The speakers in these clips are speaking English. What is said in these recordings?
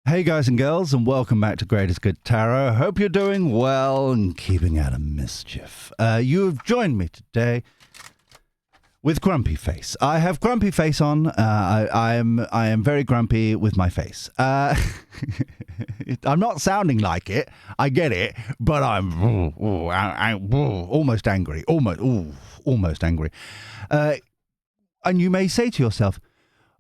Hey guys and girls, and welcome back to Greatest Good Tarot. Hope you're doing well and keeping out of mischief. You have joined me today with Grumpy Face. I have Grumpy Face on. I am very grumpy with my face. I'm not sounding like it. I get it, but I'm almost angry. Almost angry. And you may say to yourself,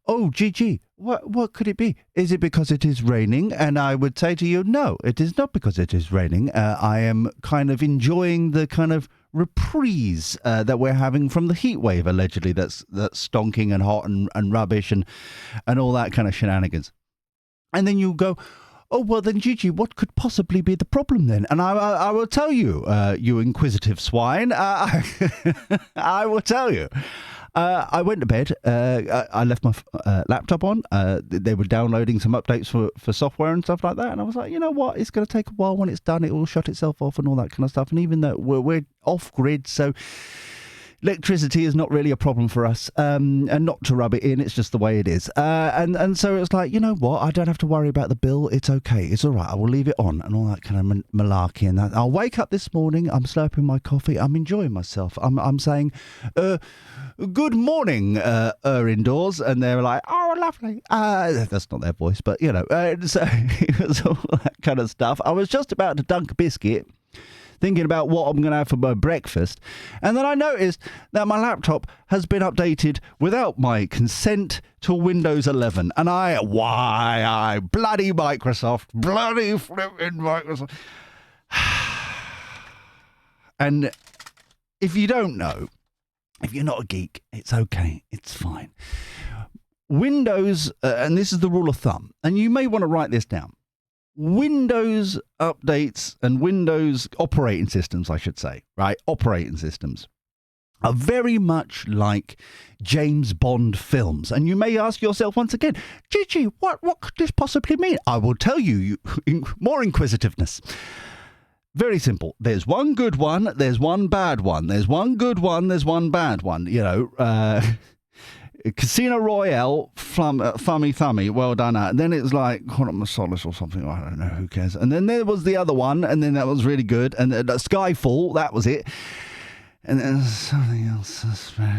"Oh, Gigi, what could it be? Is it because it is raining?" And I would say to you, no, it is not because it is raining. I am kind of enjoying the kind of reprise that we're having from the heat wave, allegedly, that's stonking and hot and rubbish and all that kind of shenanigans. And then you go, "Oh, well then, Gigi, what could possibly be the problem then?" And I will tell you, you inquisitive swine, I will tell you. I went to bed. I left my laptop on. They were downloading some updates for software and stuff like that. And I was like, you know what? It's going to take a while. When it's done, it will shut itself off and all that kind of stuff. And even though we're off grid, so electricity is not really a problem for us. And not to rub it in, it's just the way it is. And so it's like, you know what? I don't have to worry about the bill. It's okay. It's all right. I will leave it on and all that kind of malarkey. And that. I'll wake up this morning. I'm slurping my coffee. I'm enjoying myself. I'm saying, "Good morning, indoors," and they're like, "Oh, lovely." That's not their voice, but you know, so it was all that kind of stuff. I was just about to dunk a biscuit, thinking about what I'm going to have for my breakfast, and then I noticed that my laptop has been updated without my consent to Windows 11, and bloody Microsoft, bloody flipping Microsoft. And if you don't know, if you're not a geek, it's okay. It's fine. Windows, and this is the rule of thumb, and you may want to write this down. Windows updates and Windows operating systems, I should say, right? Operating systems are very much like James Bond films. And you may ask yourself once again, "Gigi, what could this possibly mean?" I will tell you more inquisitiveness. Very simple. There's one good one, there's one bad one. There's one good one, there's one bad one. You know, Casino Royale, Thummy, well done. And then it was like Quantum of Solace or something. I don't know, who cares. And then there was the other one, and then that was really good. And Skyfall, that was it. And then something else,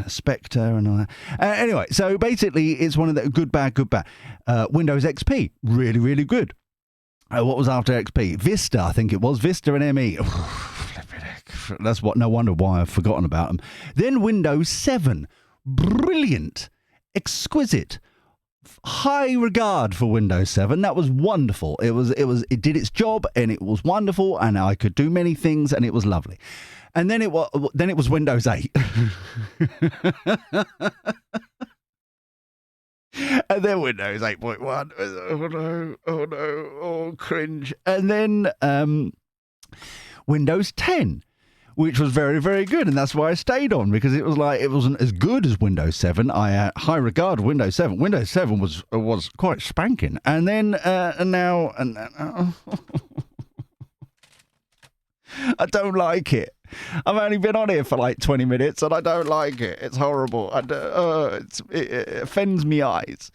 Spectre and all that. Anyway, so basically it's one of the good, bad. Windows XP, really, really good. What was after XP? Vista, I think it was. Vista and ME. That's what. No wonder why I've forgotten about them. Then Windows 7. Brilliant. Exquisite. High regard for Windows 7. That was wonderful. It did its job and it was wonderful and I could do many things and it was lovely. And then it was Windows 8. And then Windows 8.1. Oh no, cringe. And then Windows 10, which was very, very good. And that's why I stayed on, because it wasn't as good as Windows 7. I high regard Windows 7. Windows 7 was quite spanking. And then now I don't like it. I've only been on here for like 20 minutes and I don't like it. It's horrible. It offends me eyes.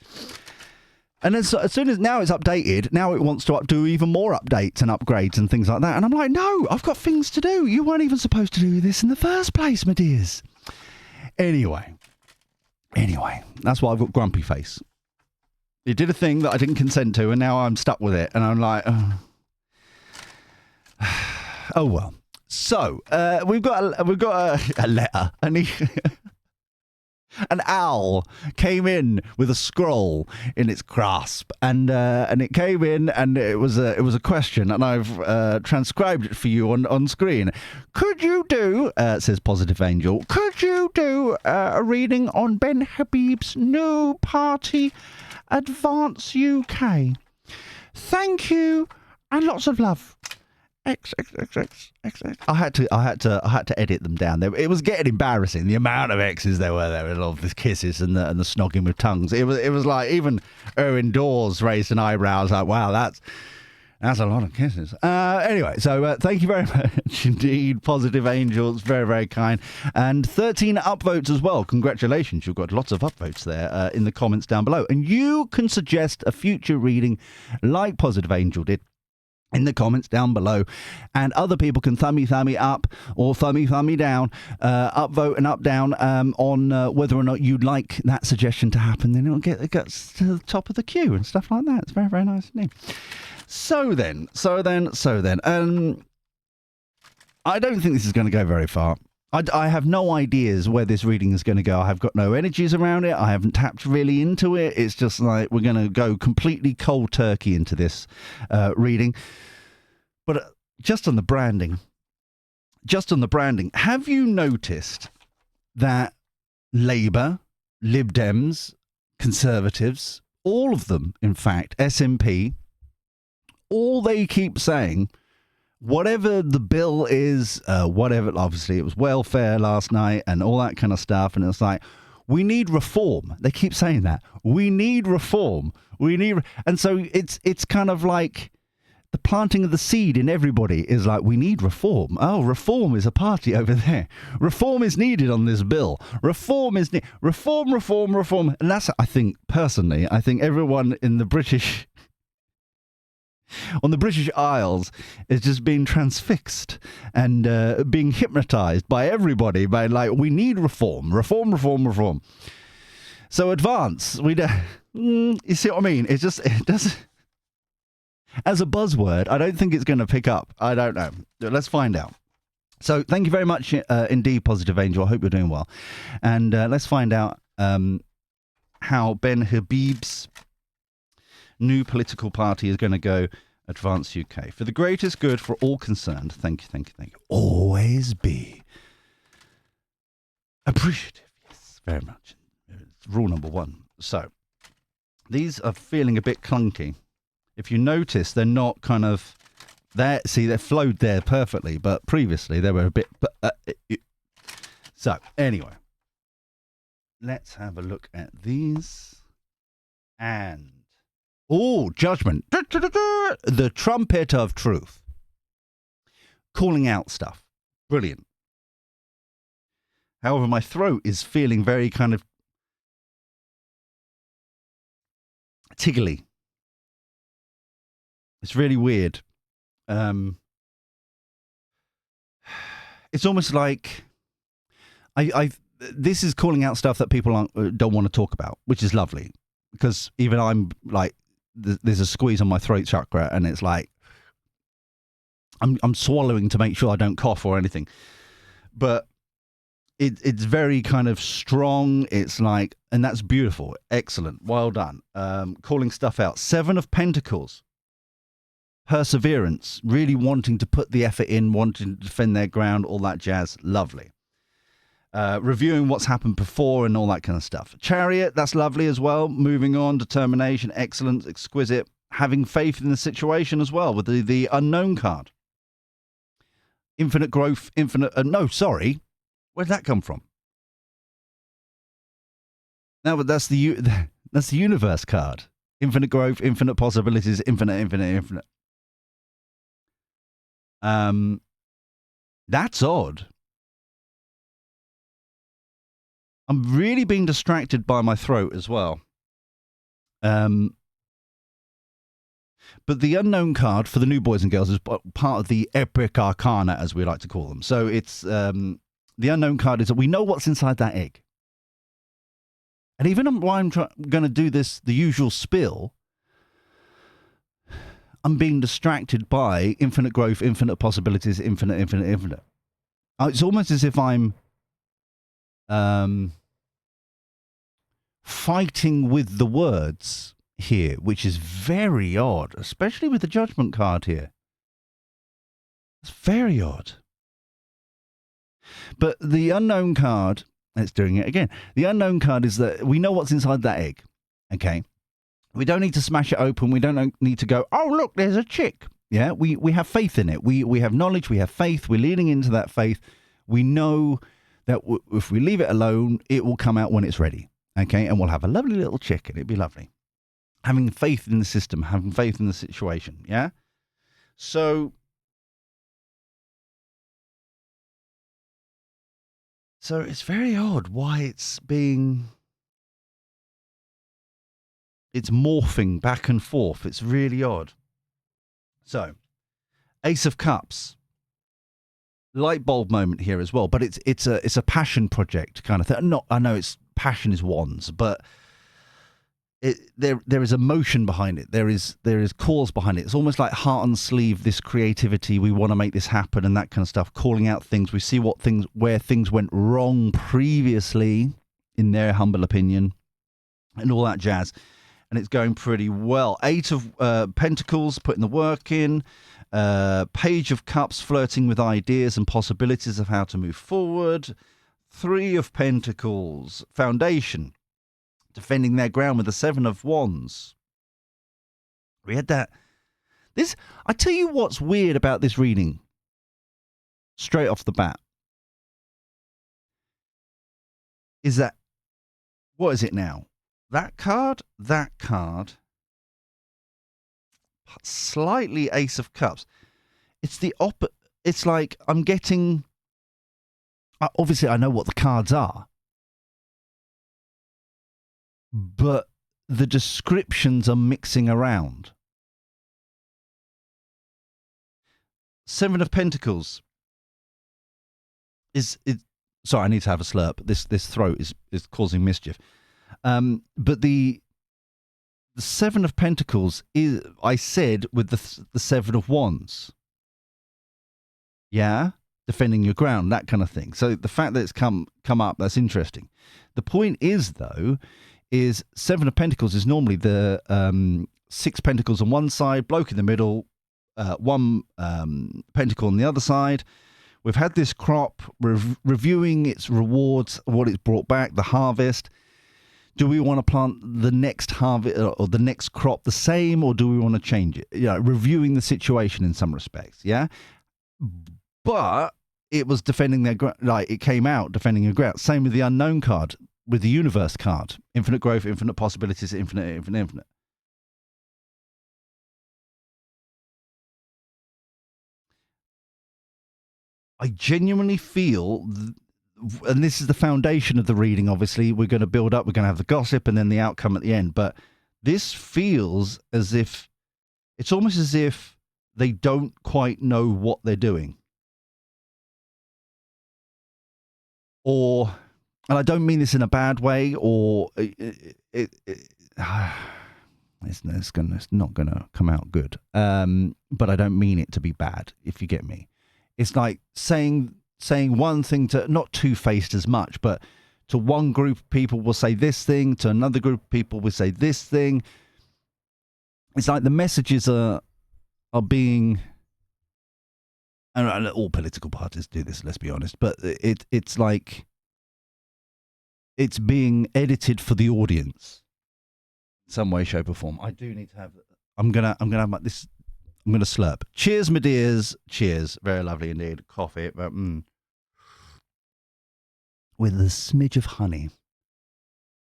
And as soon as now it's updated, now it wants to do even more updates and upgrades and things like that. And I'm like, no, I've got things to do. You weren't even supposed to do this in the first place, my dears. Anyway, that's why I've got Grumpy Face. It did a thing that I didn't consent to and now I'm stuck with it. And I'm like, oh well. So we've got a letter, and an owl came in with a scroll in its grasp, and it came in, and it was a question, and I've transcribed it for you on screen. Could you do, says Positive Angel, could you do a reading on Ben Habib's new party, Advance UK? Thank you, and lots of love. X. I had to edit them down. It was getting embarrassing. The amount of X's there were there, a lot of the kisses and the snogging with tongues. It was like even her indoors raised an eyebrow. I was like, wow, That's a lot of kisses. Anyway, so thank you very much indeed, Positive Angels. Very, very kind. And 13 upvotes as well. Congratulations. You've got lots of upvotes there in the comments down below. And you can suggest a future reading like Positive Angel did in the comments down below, and other people can thummy up or thummy down, upvote and up down on whether or not you'd like that suggestion to happen. Then it gets to the top of the queue and stuff like that. It's very, very nice indeed. So then, I don't think this is going to go very far. I have no ideas where this reading is going to go. I have got no energies around it. I haven't tapped really into it. It's just like we're going to go completely cold turkey into this reading. But just on the branding, have you noticed that Labour, Lib Dems, Conservatives, all of them, in fact, SNP, all they keep saying, whatever the bill is, whatever, obviously it was welfare last night and all that kind of stuff. And it's like, we need reform. They keep saying that. We need reform. And so it's kind of like the planting of the seed in everybody is like, we need reform. Oh, reform is a party over there. Reform is needed on this bill. Reform is reform. And that's, I think, personally, I think everyone in the British... on the British Isles is just being transfixed and being hypnotized by everybody by like, we need reform. So advance. You see what I mean? It does as a buzzword. I don't think it's going to pick up. I don't know. Let's find out. So thank you very much indeed, Positive Angel. I hope you're doing well. And let's find out how Ben Habib's new political party is going to go. Advance UK. For the greatest good for all concerned. Thank you. Always be appreciative. Yes, very much. It's rule number 1. So, these are feeling a bit clunky. If you notice, they're not kind of... they're flowed there perfectly, but previously they were a bit... So, anyway. Let's have a look at these. And... oh, judgment. The trumpet of truth. Calling out stuff. Brilliant. However, my throat is feeling very kind of tiggly. It's really weird. It's almost like this is calling out stuff that people don't want to talk about, which is lovely. Because even I'm like, there's a squeeze on my throat chakra, and it's like I'm swallowing to make sure I don't cough or anything. But it's very kind of strong. It's like, and that's beautiful, excellent, well done. Calling stuff out. 7 of Pentacles. Perseverance, really wanting to put the effort in, wanting to defend their ground, all that jazz, lovely. Reviewing what's happened before and all that kind of stuff. Chariot, that's lovely as well. Moving on, determination, excellence, exquisite. Having faith in the situation as well with the unknown card. Infinite growth, no, sorry. Where'd that come from? No, but that's the universe card. Infinite growth, infinite possibilities, infinite. That's odd. I'm really being distracted by my throat as well. But the unknown card for the new boys and girls is part of the epic arcana, as we like to call them. So it's the unknown card is that we know what's inside that egg. And even while I'm going to do this, the usual spill, I'm being distracted by infinite growth, infinite possibilities, infinite. It's almost as if I'm fighting with the words here, which is very odd, especially with the judgment card here. It's very odd. But the unknown card, it's doing it again. The unknown card is that we know what's inside that egg. Okay. We don't need to smash it open. We don't need to go, oh, look, there's a chick. Yeah, we have faith in it. We have knowledge. We have faith. We're leaning into that faith. We know that if we leave it alone, it will come out when it's ready. Okay, and we'll have a lovely little chick, and it'd be lovely. Having faith in the system, having faith in the situation, yeah? So it's very odd why it's morphing back and forth. It's really odd. So, Ace of Cups. Light bulb moment here as well, but it's a passion project kind of thing. I know it's passion is wands, but there is emotion behind it. There is cause behind it. It's almost like heart on sleeve. This creativity, we want to make this happen, and that kind of stuff. Calling out things, we see where things went wrong previously, in their humble opinion, and all that jazz. And it's going pretty well. 8 of Pentacles, putting the work in. Page of Cups, flirting with ideas and possibilities of how to move forward. 3 of Pentacles, foundation, defending their ground with the 7 of Wands. We had that. I tell you what's weird about this reading, straight off the bat, is that, what is it now? That card, slightly Ace of Cups. It's the opposite. It's like I'm getting. Obviously, I know what the cards are, but the descriptions are mixing around. 7 of Pentacles is it. Sorry, I need to have a slurp. This throat is causing mischief. But the 7 of Pentacles is, I said, with the 7 of Wands. Yeah, defending your ground, that kind of thing. So the fact that it's come up, that's interesting. The point is, though, is 7 of Pentacles is normally the 6 Pentacles on one side, bloke in the middle, 1 Pentacle on the other side. We've had this crop, reviewing its rewards, what it's brought back, the harvest. Do we want to plant the next harvest or the next crop the same, or do we want to change it? Reviewing the situation in some respects, yeah? But it was defending their ground, like it came out defending your ground. Same with the unknown card, with the universe card. Infinite growth, infinite possibilities, infinite. I genuinely feel, and this is the foundation of the reading, obviously, we're going to build up, we're going to have the gossip and then the outcome at the end, but this feels as if, it's almost as if they don't quite know what they're doing. Or, and I don't mean this in a bad way, or it's not going to come out good. But I don't mean it to be bad, if you get me. It's like saying one thing to, not two-faced as much, but to one group of people will say this thing, to another group of people will say this thing. It's like the messages are being, and all political parties do this, let's be honest, but it's like it's being edited for the audience in some way, shape or form. I do need to have, I'm gonna have this. I'm going to slurp. Cheers, my dears. Cheers. Very lovely indeed. Coffee, but with a smidge of honey.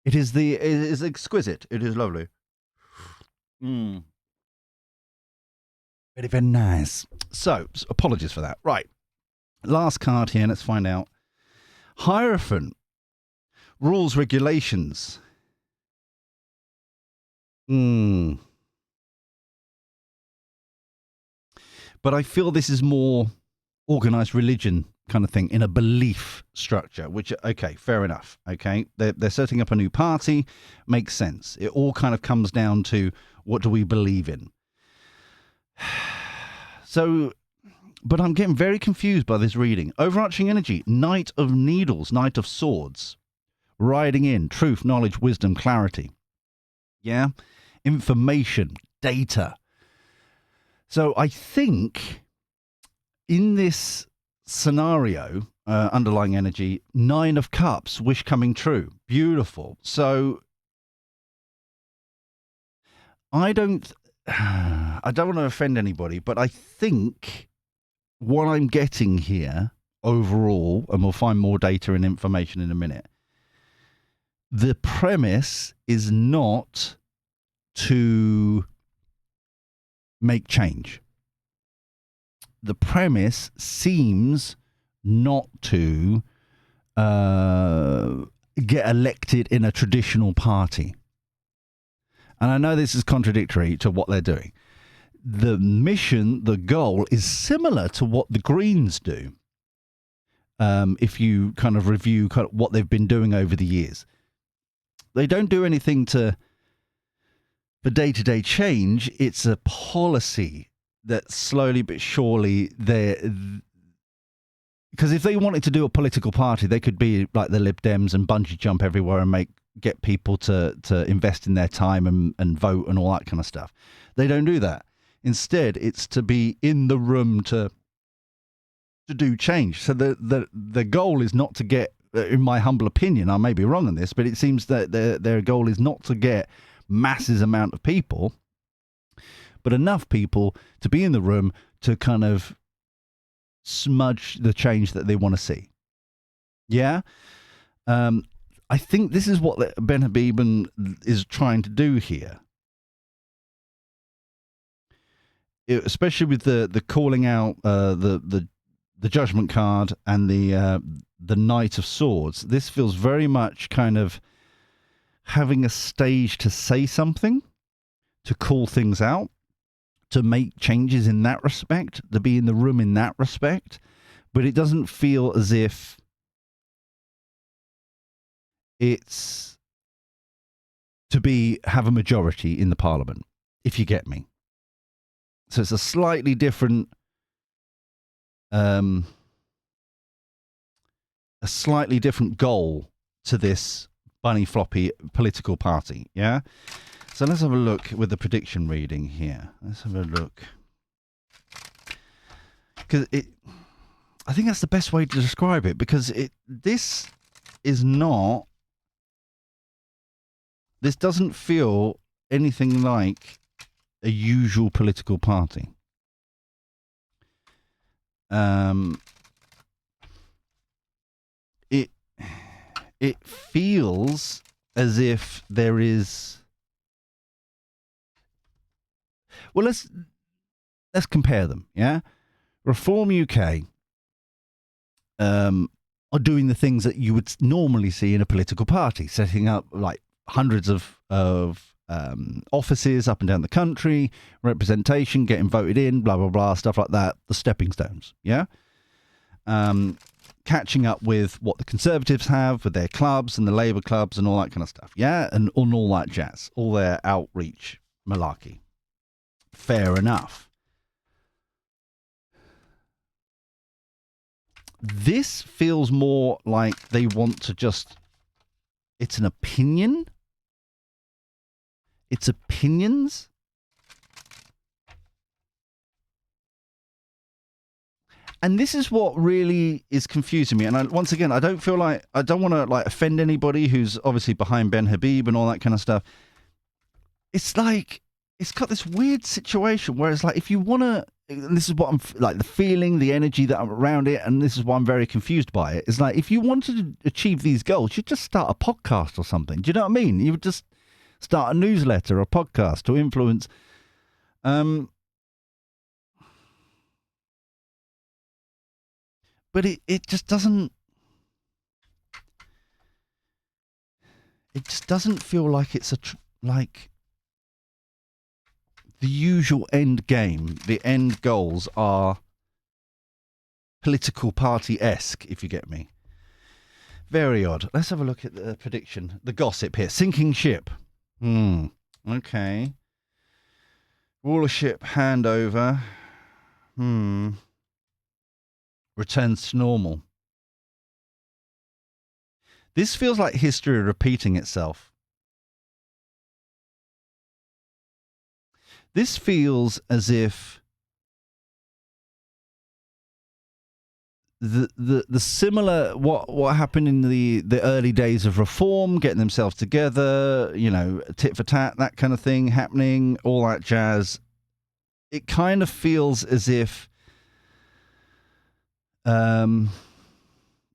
It is exquisite. It is lovely. Very, very nice. So, apologies for that. Right. Last card here. Let's find out. Hierophant. Rules, regulations. But I feel this is more organized religion kind of thing, in a belief structure, which, okay, fair enough. Okay. They're setting up a new party. Makes sense. It all kind of comes down to, what do we believe in? So, but I'm getting very confused by this reading. Overarching energy, Knight of Needles, Knight of Swords. Riding in, truth, knowledge, wisdom, clarity. Yeah. Information, data. So I think in this scenario, underlying energy, 9 of Cups, wish coming true. Beautiful. So I don't want to offend anybody, but I think what I'm getting here overall, and we'll find more data and information in a minute, the premise is not to make change. the premise seems not to get elected in a traditional party. And I know this is contradictory to what they're doing. The mission, the goal, is similar to what the Greens do. If you kind of review what they've been doing over the years. They don't do anything for day-to-day change. It's a policy that slowly but surely because if they wanted to do a political party, they could be like the Lib Dems and bungee jump everywhere and get people to invest in their time and vote and all that kind of stuff. They don't do that. Instead, it's to be in the room to do change. So the goal is not to get, in my humble opinion, I may be wrong on this, but it seems that their goal is not to get masses amount of people, but enough people to be in the room to kind of smudge the change that they want to see. Yeah? I think this is what Ben Habib is trying to do here. Especially with the calling out the Judgment card and the Knight of Swords. This feels very much kind of having a stage to say something, to call things out, to make changes in that respect, to be in the room in that respect. But it doesn't feel as if it's to have a majority in the Parliament, if you get me. So it's a slightly different goal to this bunny floppy political party, yeah? So let's have a look with the prediction reading here. Let's have a look. Because I think that's the best way to describe it, because this doesn't feel anything like a usual political party. It feels as if there is. Well, let's compare them. Yeah, Reform UK are doing the things that you would normally see in a political party, setting up like hundreds of offices up and down the country, representation, getting voted in, blah blah blah, stuff like that. The stepping stones. Yeah. Catching up with what the Conservatives have with their clubs and the Labour clubs and all that kind of stuff. Yeah, and on all that jazz, all their outreach malarkey. Fair enough. This feels more like they want to just... It's an opinion. It's opinions. And this is what really is confusing me. And once again, I don't want to offend anybody who's obviously behind Ben Habib and all that kind of stuff. It's like, it's got this weird situation where it's like, if you want to, and this is what I'm like, the feeling, the energy that I'm around it, and this is why I'm very confused by it. It's like, if you wanted to achieve these goals, you'd just start a podcast or something. Do you know what I mean? You would just start a newsletter or a podcast to influence. But it just doesn't. It just doesn't feel like it's like the usual end game. The end goals are political party-esque, if you get me. Very odd. Let's have a look at the prediction, the gossip here. Sinking ship. Okay. Rulership handover. Returns to normal. This feels like history repeating itself. This feels as if the similar what happened in the early days of reform, getting themselves together, you know, tit for tat, that kind of thing happening, all that jazz. It kind of feels as if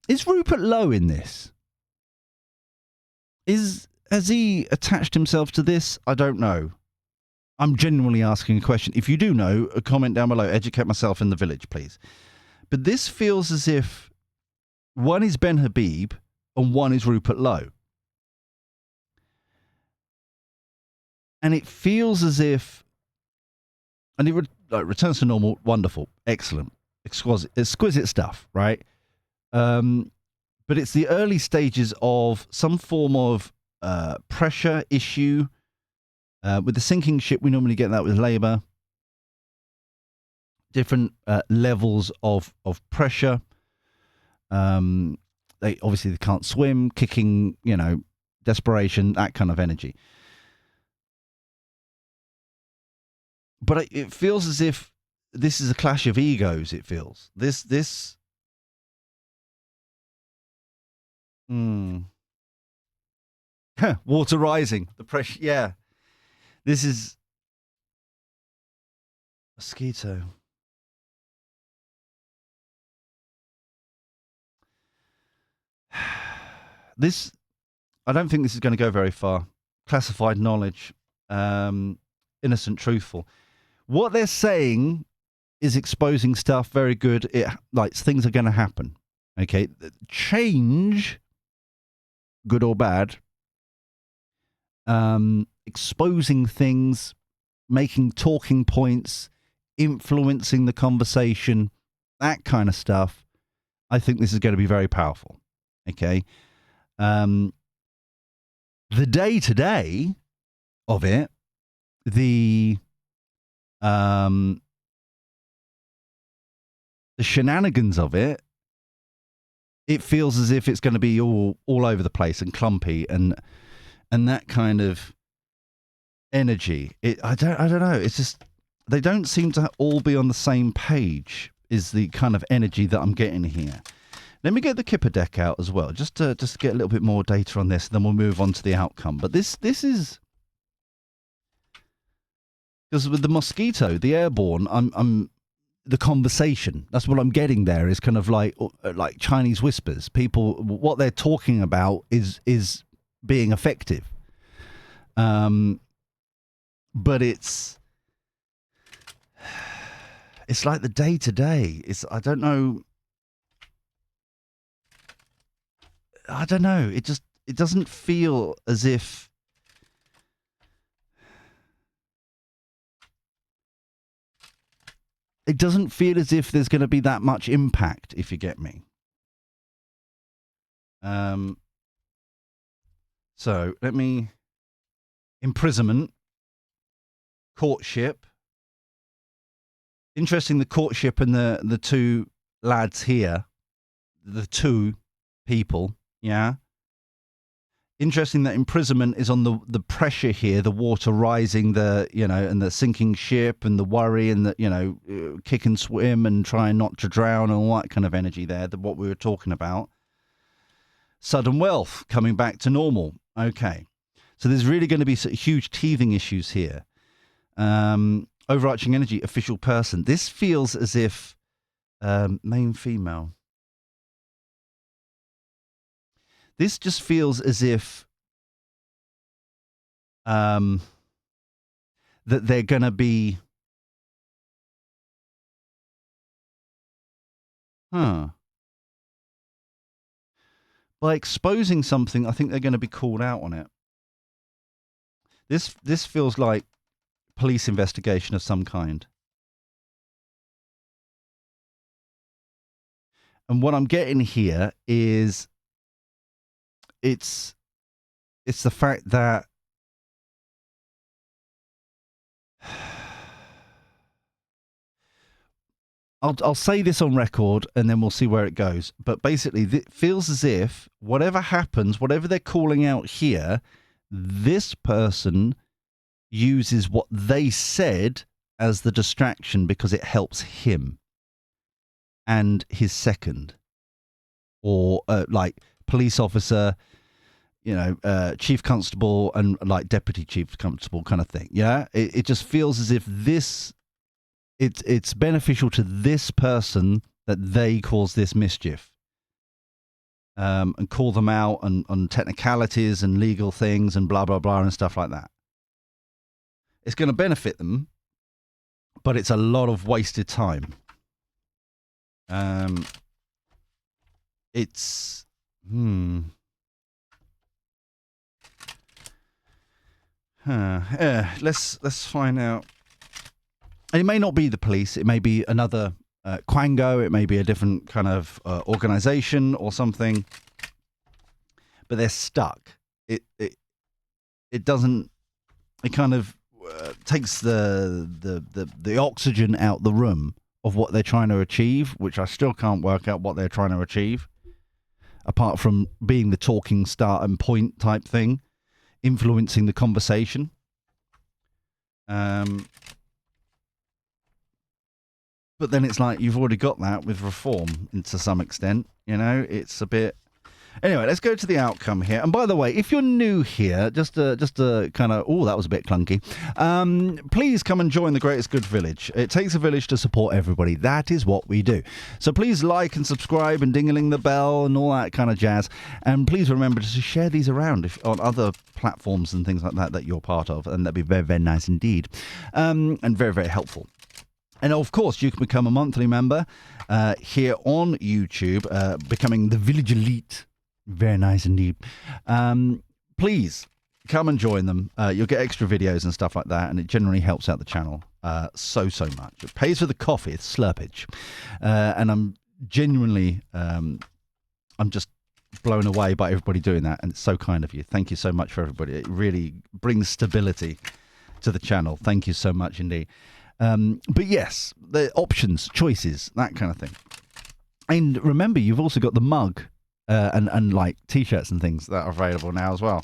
is Rupert Lowe in this? Has he attached himself to this? I don't know. I'm genuinely asking a question. If you do know, a comment down below. Educate myself in the village, please. But this feels as if one is Ben Habib and one is Rupert Lowe. And it feels as if, and it returns to normal, wonderful, excellent, exquisite stuff, right? But it's the early stages of some form of pressure issue. With the sinking ship, we normally get that with Labour. Different levels of pressure. They can't swim, kicking, desperation, that kind of energy. But it feels as if this is a clash of egos. It feels this. Water rising, the pressure. Yeah, this is mosquito. This, I don't think this is going to go very far. Classified knowledge, innocent, truthful. What they're saying is exposing stuff. Very good. Things are going to happen. Okay, change, good or bad. Exposing things, making talking points, influencing the conversation, that kind of stuff. I think this is going to be very powerful. Okay. The day-to-day of it, the shenanigans of it, it feels as if it's going to be all over the place and clumpy and that kind of energy. I don't know. It's just they don't seem to all be on the same page. Is the kind of energy that I'm getting here. Let me get the Kipper deck out as well, just to get a little bit more data on this. Then we'll move on to the outcome. But this is because with the mosquito, the airborne, I'm the conversation. That's what I'm getting there. Is kind of like Chinese whispers. People, what they're talking about is being effective. But it's like the day to day. I don't know. It doesn't feel as if there's going to be that much impact, if you get me. So let me imprisonment, courtship. Interesting, the courtship and the two lads here, the two people. Yeah. Interesting that imprisonment is on the pressure here, the water rising, and the sinking ship and the worry and the, kick and swim and trying not to drown and all that kind of energy there, what we were talking about. Sudden wealth coming back to normal. Okay. So there's really going to be huge teething issues here. Overarching energy, official person. This feels as if main female. This just feels as if that they're going to be, by exposing something, I think they're going to be called out on it. This feels like police investigation of some kind. And what I'm getting here is it's the fact that I'll say this on record and then we'll see where it goes. But basically, it feels as if whatever happens, whatever they're calling out here, this person uses what they said as the distraction because it helps him and his second, or like police officer, chief constable and like deputy chief constable kind of thing. Yeah, it just feels as if it's beneficial to this person that they cause this mischief, and call them out on technicalities and legal things and blah blah blah and stuff like that. It's going to benefit them, but it's a lot of wasted time. It's let's find out. And it may not be the police. It may be another Quango. It may be a different kind of organization or something. But they're stuck. It doesn't. It kind of takes the oxygen out the room of what they're trying to achieve, which I still can't work out what they're trying to achieve, apart from being the talking start and point type thing, influencing the conversation. But then it's like you've already got that with reform to some extent. You know, it's a bit. Anyway, let's go to the outcome here. And by the way, if you're new here, just to kind of, that was a bit clunky. Please come and join the Greatest Good Village. It takes a village to support everybody. That is what we do. So please like and subscribe and ding-a-ling the bell and all that kind of jazz. And please remember to share these around on other platforms and things like that you're part of. And that'd be very, very nice indeed. And very, very helpful. And of course, you can become a monthly member here on YouTube, becoming the Village Elite. Very nice indeed. Please come and join them. You'll get extra videos and stuff like that, and it generally helps out the channel so much. It pays for the coffee, it's slurpage. And I'm genuinely, I'm just blown away by everybody doing that, and it's so kind of you. Thank you so much for everybody. It really brings stability to the channel. Thank you so much indeed. But yes, the options, choices, that kind of thing. And remember, you've also got the mug. And like t-shirts and things that are available now as well.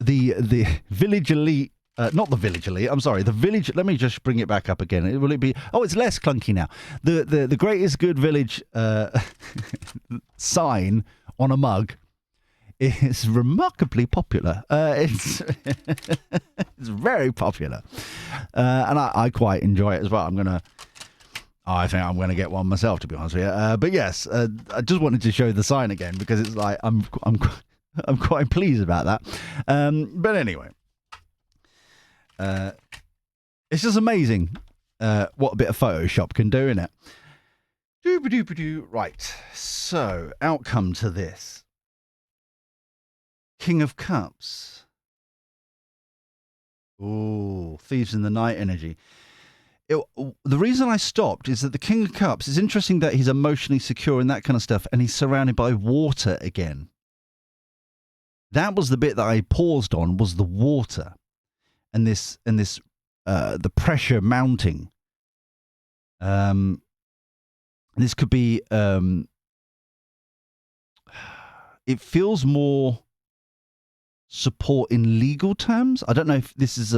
The Village Elite, not the Village Elite. I'm sorry, the Village. Let me just bring it back up again. Will it be? Oh, it's less clunky now. The Greatest Good Village sign on a mug is remarkably popular. It's it's very popular, and I quite enjoy it as well. I think I'm going to get one myself, to be honest with you. But yes, I just wanted to show the sign again because it's like I'm quite pleased about that. But anyway, it's just amazing what a bit of Photoshop can do, innit? Doo-ba-doo-ba-doo. Right. So outcome to this: King of Cups. Ooh, Thieves in the Night energy. The reason I stopped is that the King of Cups, it's interesting that he's emotionally secure and that kind of stuff, and he's surrounded by water again. That was the bit that I paused on, was the water and this the pressure mounting. This could be it feels more support in legal terms. I don't know if this is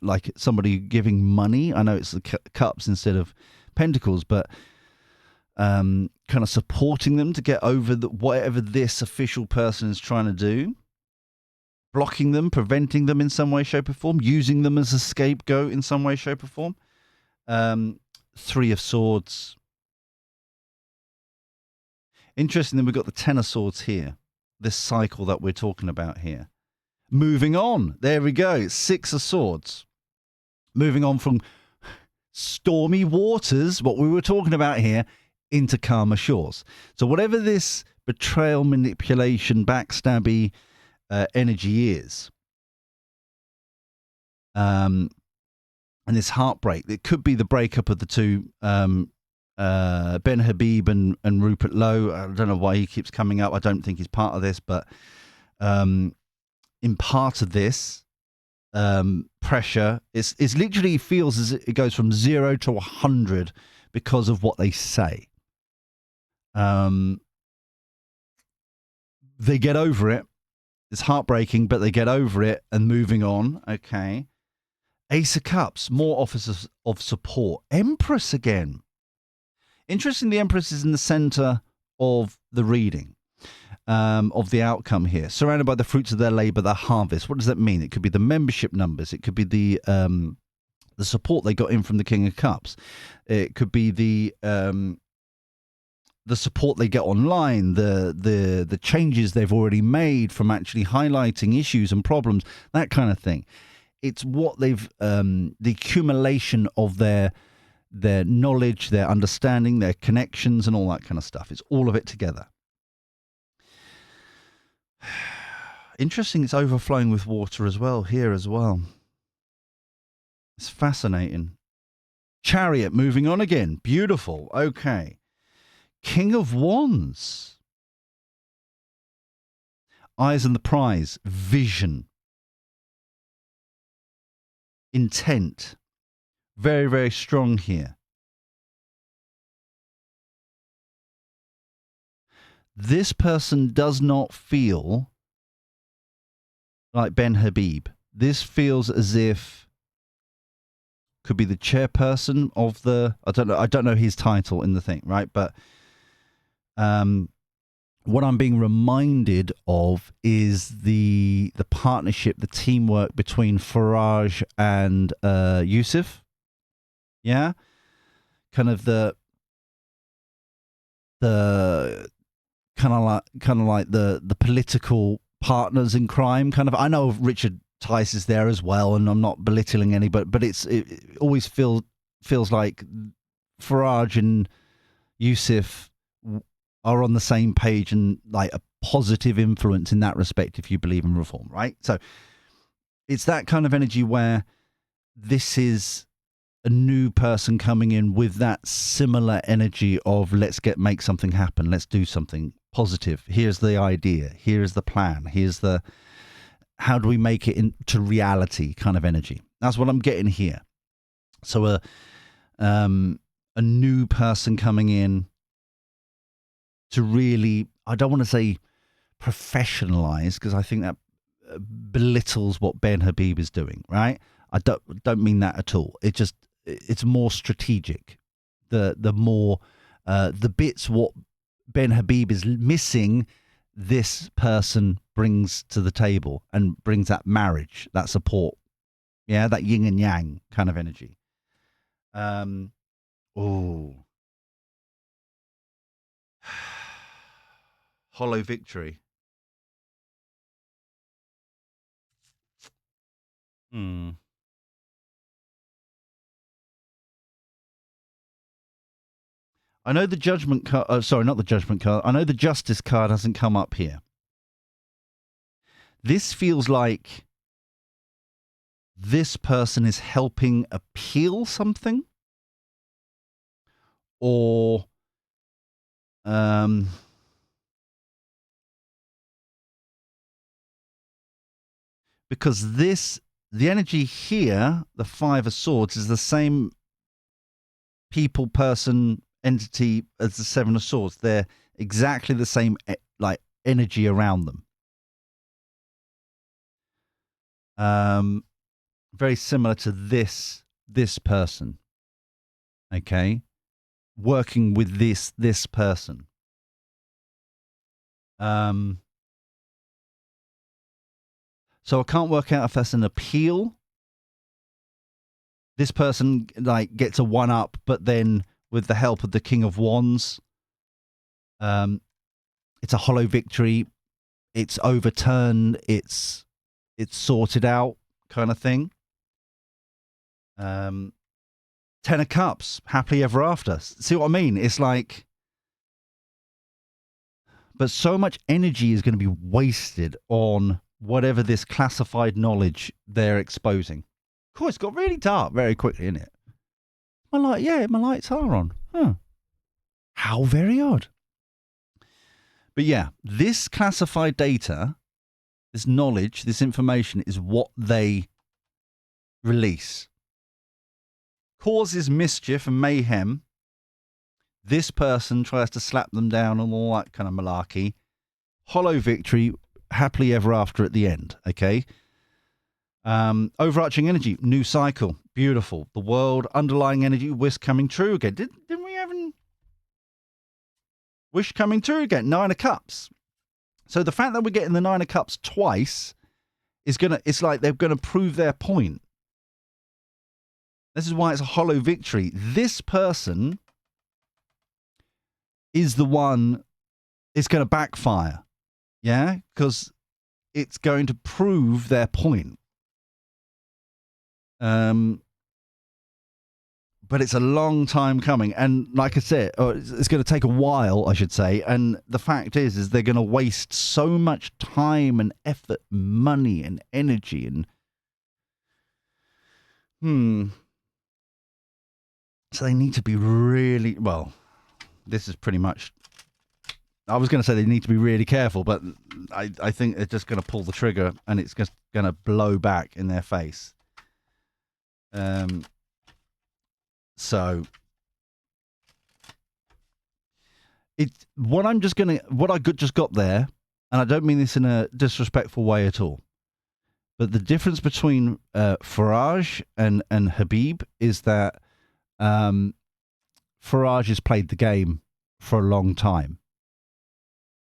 like somebody giving money. I know it's the cups instead of pentacles, but kind of supporting them to get over whatever this official person is trying to do, blocking them, preventing them in some way, shape or form, using them as a scapegoat in some way, shape or form. Three of Swords. Interesting that we've got the Ten of Swords here, this cycle that we're talking about here. Moving on. There we go. Six of Swords. Moving on from stormy waters, what we were talking about here, into calmer shores. So whatever this betrayal, manipulation, backstabby energy is, and this heartbreak, it could be the breakup of the two, Ben Habib and Rupert Lowe. I don't know why he keeps coming up. I don't think he's part of this, but in part of this pressure, it's literally feels as it goes from 0 to 100 because of what they say. They get over it. It's heartbreaking, but they get over it and moving on. Okay. Ace of Cups, more offers of support. Empress again. Interesting, the Empress is in the center of the reading. Of the outcome here, surrounded by the fruits of their labor, their harvest. What does that mean? It could be the membership numbers. It could be the support they got in from the King of Cups. It could be the the support they get online, the changes they've already made from actually highlighting issues and problems, that kind of thing. It's what they've the accumulation of their knowledge, their understanding, their connections, and all that kind of stuff. It's all of it together. Interesting, it's overflowing with water as well, here as well. It's fascinating. Chariot moving on again. Beautiful. Okay. King of Wands. Eyes on the prize. Vision. Intent. Very, very strong here. This person does not feel like Ben Habib. This feels as if could be the chairperson of the, I don't know his title in the thing, right? But what I'm being reminded of is the partnership, the teamwork between Faraj and Yusuf. Yeah, kind of the kind of like the political partners in crime. Kind of, I know Richard Tice is there as well, and I'm not belittling any, but it always feels like Faraj and Yusuf are on the same page and like a positive influence in that respect, if you believe in reform, right? So it's that kind of energy where this is a new person coming in with that similar energy of make something happen, let's do something positive. Here's the idea, here's the plan, here's the how do we make it into reality kind of energy. That's what I'm getting here. So a new person coming in to really, I don't want to say professionalize, because I think that belittles what Ben Habib is doing, right? I don't mean that at all. It's more strategic. The more the bits what Ben Habib is missing, this person brings to the table and brings that marriage, that support, yeah, that yin and yang kind of energy. Hollow victory. I know the judgment card. Sorry, not the judgment card. I know the justice card hasn't come up here. This feels like this person is helping appeal something, or because the energy here, the Five of Swords, is the same people, person, entity as the Seven of Swords. They're exactly the same like energy around them. Very similar to this person. Okay, working with this person. So I can't work out if that's an appeal. This person like gets a one up, but then with the help of the King of Wands, it's a hollow victory. It's overturned. It's sorted out kind of thing. 10 of Cups, happily ever after. See what I mean? It's like, but so much energy is going to be wasted on whatever this classified knowledge they're exposing. Of course, it got really dark very quickly, isn't it? My lights are on. Huh. How very odd. But yeah, this classified data, this knowledge, this information is what they release. Causes mischief and mayhem. This person tries to slap them down and all that kind of malarkey. Hollow victory, happily ever after at the end, okay? Overarching energy, new cycle, beautiful. The world, underlying energy, wish coming true again. Didn't we have an wish coming true again? 9 of Cups. So the fact that we're getting the 9 of Cups twice it's like they're gonna prove their point. This is why it's a hollow victory. This person is the one it's going to backfire. Yeah? Because it's going to prove their point. But it's a long time coming. And like I said, it's going to take a while, I should say. And the fact is they're going to waste so much time and effort, money and energy. And so they need to be really, well, this is pretty much, I was going to say they need to be really careful, but I think they're just going to pull the trigger and it's just going to blow back in their face. So what I just got there, and I don't mean this in a disrespectful way at all, but the difference between Farage and Habib is that Farage has played the game for a long time,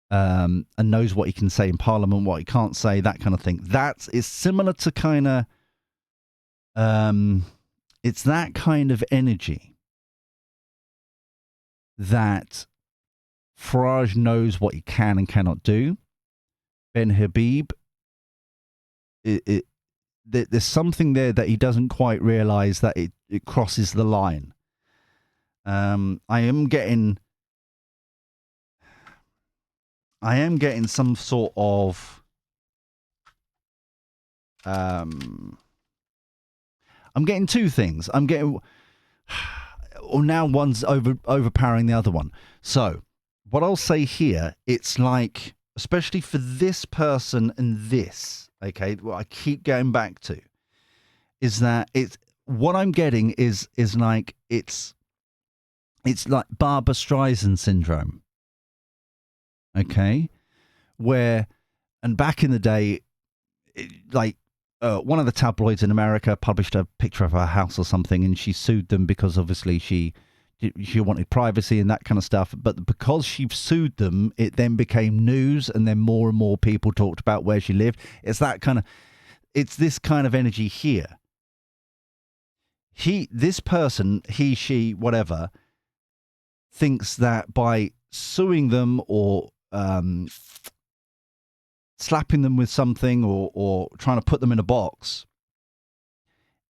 and knows what he can say in Parliament, what he can't say, that kind of thing. That is similar to kind of it's that kind of energy that Farage knows what he can and cannot do. Ben Habib, there's something there that he doesn't quite realize, that it crosses the line. I am getting some sort of I'm getting two things. Now one's overpowering the other one. So what I'll say here, it's like, especially for this person and this, okay, what I keep going back to is that what I'm getting is like, it's like Barbra Streisand syndrome. Okay. And back in the day, one of the tabloids in America published a picture of her house or something, and she sued them because obviously she wanted privacy and that kind of stuff. But because she sued them, it then became news, and then more and more people talked about where she lived. It's this kind of energy here. This person, she, whatever, thinks that by suing them or slapping them with something or trying to put them in a box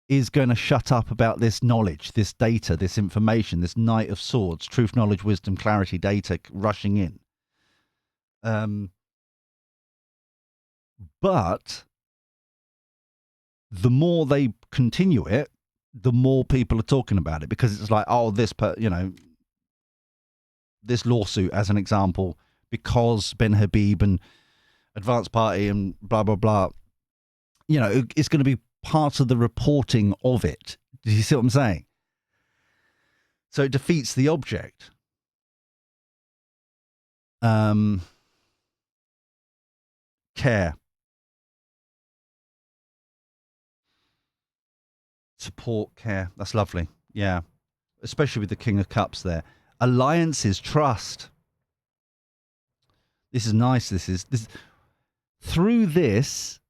is going to shut up about this knowledge, this data, this information, this Knight of Swords, truth, knowledge, wisdom, clarity, data rushing in. But the more they continue it, the more people are talking about it, because it's like, oh, this lawsuit, as an example, because Ben Habib and Advanced Party and blah, blah, blah, it's going to be part of the reporting of it. Do you see what I'm saying? So it defeats the object. Care. Support, care. That's lovely. Yeah. Especially with the King of Cups there. Alliances, trust. This is nice. This through this,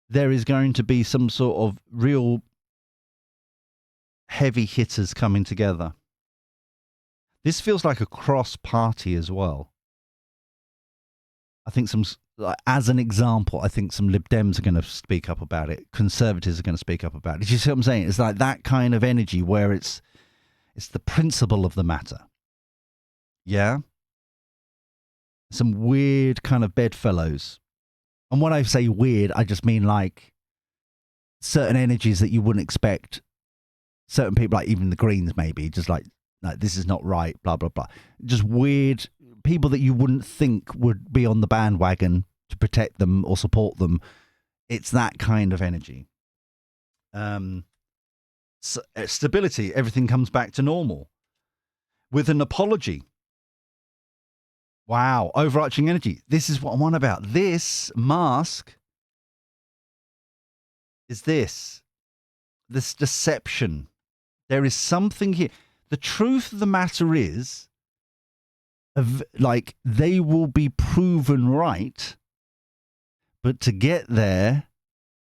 there is going to be some sort of real heavy hitters coming together. This feels like a cross party as well. I think as an example, I think some Lib Dems are going to speak up about it. Conservatives are going to speak up about it. Do you see what I'm saying? It's like that kind of energy where it's the principle of the matter. Yeah? Some weird kind of bedfellows. And when I say weird, I just mean like certain energies that you wouldn't expect. Certain people, like even the Greens maybe, just like this is not right, blah, blah, blah. Just weird people that you wouldn't think would be on the bandwagon to protect them or support them. It's that kind of energy. Stability, everything comes back to normal. With an apology. Wow, overarching energy. This is what I'm on about. This mask is this deception. There is something here. The truth of the matter is, they will be proven right, but to get there,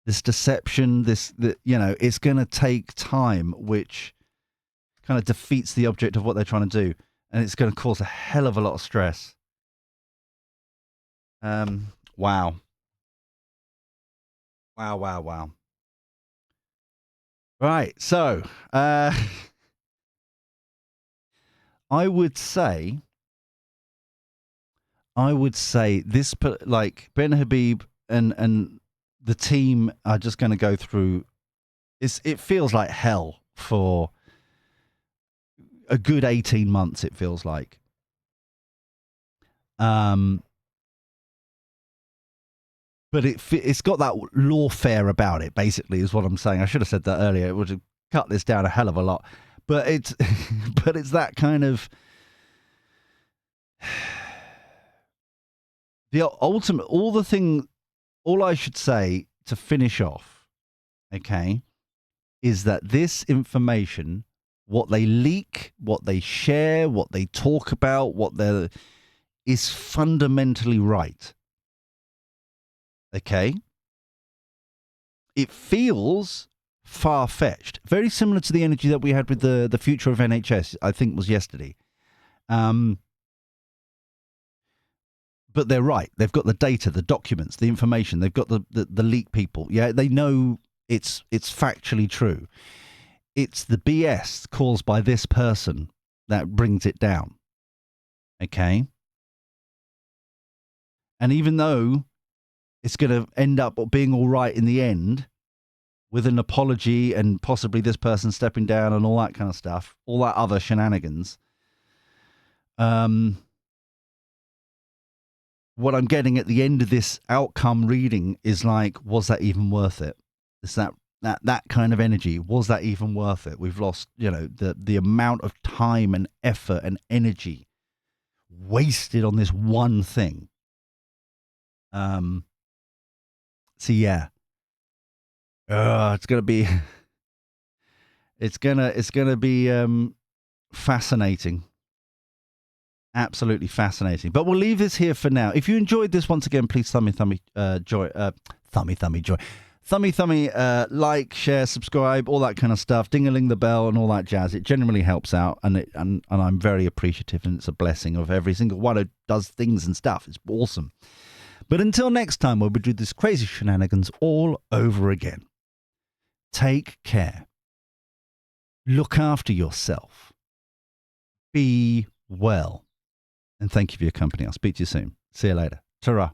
this deception, it's going to take time, which kind of defeats the object of what they're trying to do. and it's going to cause a hell of a lot of stress. Wow. Wow. Right, so I would say this, like Ben Habib and the team are just going to go through. It feels like hell for a good 18 months. It feels like. But it's got that lawfare about it, basically, is what I'm saying. I should have said that earlier. It would have cut this down a hell of a lot. But it's but it's that kind of the ultimate, all I should say to finish off, okay, is that this information, what they leak, what they share, what they talk about, is fundamentally right. Okay? It feels far-fetched, very similar to the energy that we had with the future of NHS, I think was yesterday. But they're right. They've got the data, the documents, the information. They've got the leak people. Yeah, they know it's factually true. It's the BS caused by this person that brings it down. Okay? And even though it's going to end up being all right in the end, with an apology and possibly this person stepping down and all that kind of stuff, all that other shenanigans. What I'm getting at the end of this outcome reading is like, was that even worth it? Is that kind of energy? Was that even worth it? We've lost, the amount of time and effort and energy wasted on this one thing. So yeah. It's gonna be fascinating. Absolutely fascinating. But we'll leave this here for now. If you enjoyed this, once again, please thummy joy. Like, share, subscribe, all that kind of stuff. Ding-a-ling the bell and all that jazz. It generally helps out, and I'm very appreciative, and it's a blessing of every single one who does things and stuff. It's awesome. But until next time, we'll do this crazy shenanigans all over again. Take care. Look after yourself. Be well. And thank you for your company. I'll speak to you soon. See you later. Ta-ra.